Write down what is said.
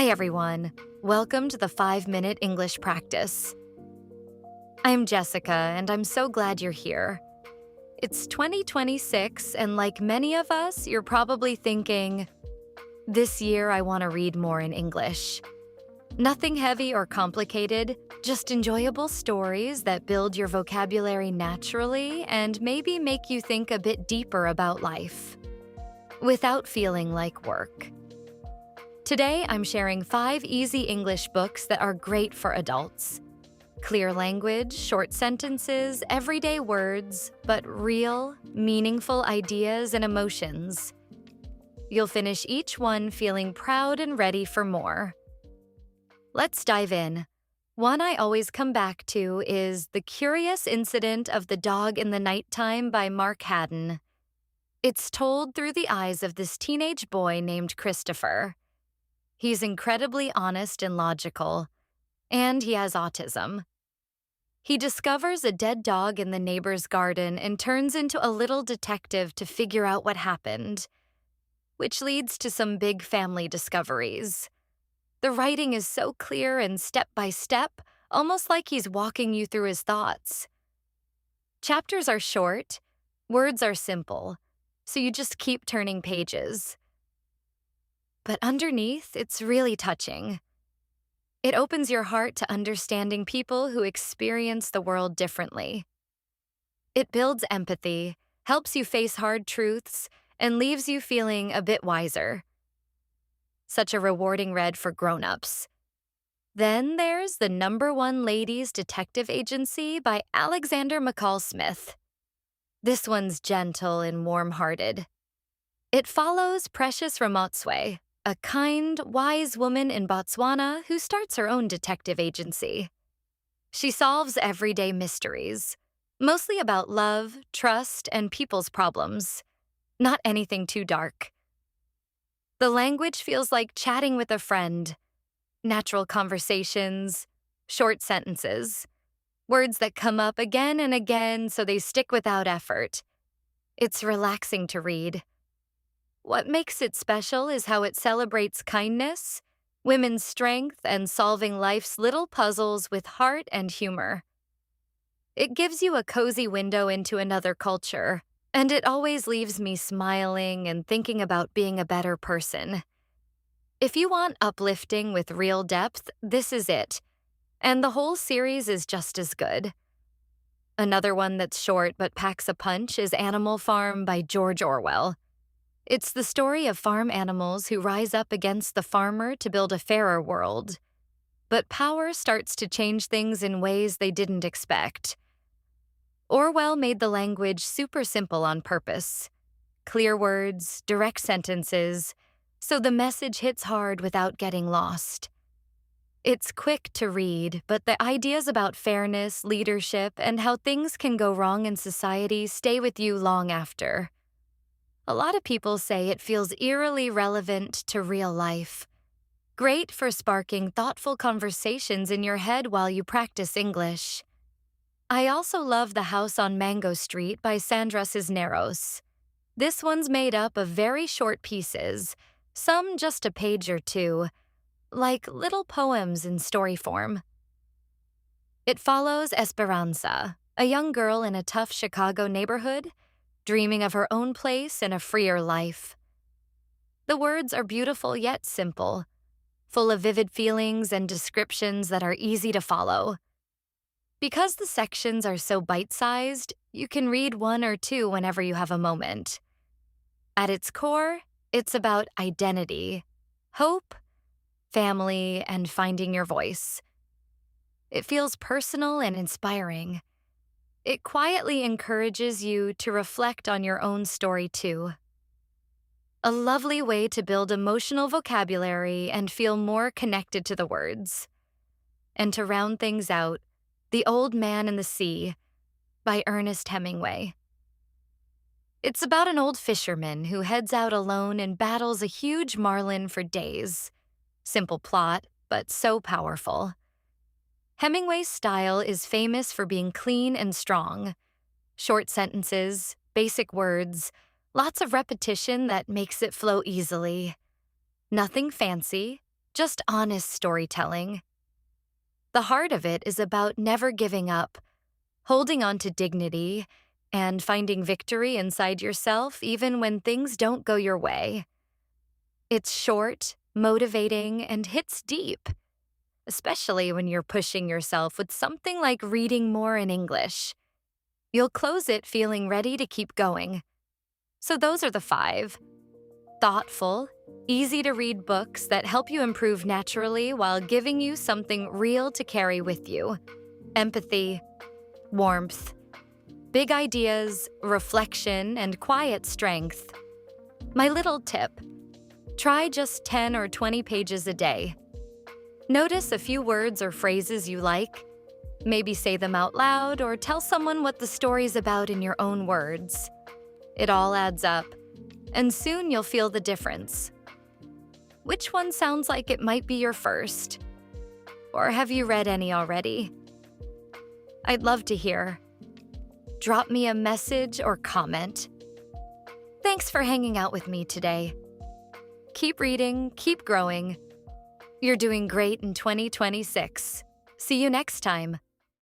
Hi, everyone. Welcome to the 5-Minute English Practice. I'm Jessica, and I'm so glad you're here. It's 2026, and like many of us, you're probably thinking, this year I want to read more in English. Nothing heavy or complicated, just enjoyable stories that build your vocabulary naturally and maybe make you think a bit deeper about life, without feeling like work. Today, I'm sharing 5 easy English books that are great for adults. Clear language, short sentences, everyday words, but real, meaningful ideas and emotions. You'll finish each one feeling proud and ready for more. Let's dive in. One I always come back to is The Curious Incident of the Dog in the Nighttime by Mark Haddon. It's told through the eyes of this teenage boy named Christopher. He's incredibly honest and logical, and he has autism. He discovers a dead dog in the neighbor's garden and turns into a little detective to figure out what happened, which leads to some big family discoveries. The writing is so clear and step by step, almost like he's walking you through his thoughts. Chapters are short, words are simple, so you just keep turning pages. But underneath, it's really touching. It opens your heart to understanding people who experience the world differently. It builds empathy, helps you face hard truths, and leaves you feeling a bit wiser. Such a rewarding read for grown-ups. Then there's The Number One Ladies Detective Agency by Alexander McCall Smith. This one's gentle and warm-hearted. It follows Precious Ramotswe, a kind, wise woman in Botswana who starts her own detective agency. She solves everyday mysteries, mostly about love, trust, and people's problems. Not anything too dark. The language feels like chatting with a friend. Natural conversations, short sentences, words that come up again and again so they stick without effort. It's relaxing to read. What makes it special is how it celebrates kindness, women's strength, and solving life's little puzzles with heart and humor. It gives you a cozy window into another culture, and it always leaves me smiling and thinking about being a better person. If you want uplifting with real depth, this is it, and the whole series is just as good. Another one that's short but packs a punch is Animal Farm by George Orwell. It's the story of farm animals who rise up against the farmer to build a fairer world. But power starts to change things in ways they didn't expect. Orwell made the language super simple on purpose. Clear words, direct sentences, so the message hits hard without getting lost. It's quick to read, but the ideas about fairness, leadership, and how things can go wrong in society stay with you long after. A lot of people say it feels eerily relevant to real life. Great for sparking thoughtful conversations in your head while you practice English. I also love The House on Mango Street by Sandra Cisneros. This one's made up of very short pieces, some just a page or two, like little poems in story form. It follows Esperanza, a young girl in a tough Chicago neighborhood, dreaming of her own place and a freer life. The words are beautiful yet simple, full of vivid feelings and descriptions that are easy to follow. Because the sections are so bite-sized, you can read one or two whenever you have a moment. At its core, it's about identity, hope, family, and finding your voice. It feels personal and inspiring. It quietly encourages you to reflect on your own story, too. A lovely way to build emotional vocabulary and feel more connected to the words. And to round things out, The Old Man and the Sea by Ernest Hemingway. It's about an old fisherman who heads out alone and battles a huge marlin for days. Simple plot, but so powerful. Hemingway's style is famous for being clean and strong. Short sentences, basic words, lots of repetition that makes it flow easily. Nothing fancy, just honest storytelling. The heart of it is about never giving up, holding on to dignity, and finding victory inside yourself even when things don't go your way. It's short, motivating, and hits deep, especially when you're pushing yourself with something like reading more in English. You'll close it feeling ready to keep going. So those are the 5. Thoughtful, easy-to-read books that help you improve naturally while giving you something real to carry with you. Empathy, warmth, big ideas, reflection, and quiet strength. My little tip: try just 10 or 20 pages a day. Notice a few words or phrases you like. Maybe say them out loud or tell someone what the story's about in your own words. It all adds up, and soon you'll feel the difference. Which one sounds like it might be your first? Or have you read any already? I'd love to hear. Drop me a message or comment. Thanks for hanging out with me today. Keep reading, keep growing. You're doing great in 2026. See you next time.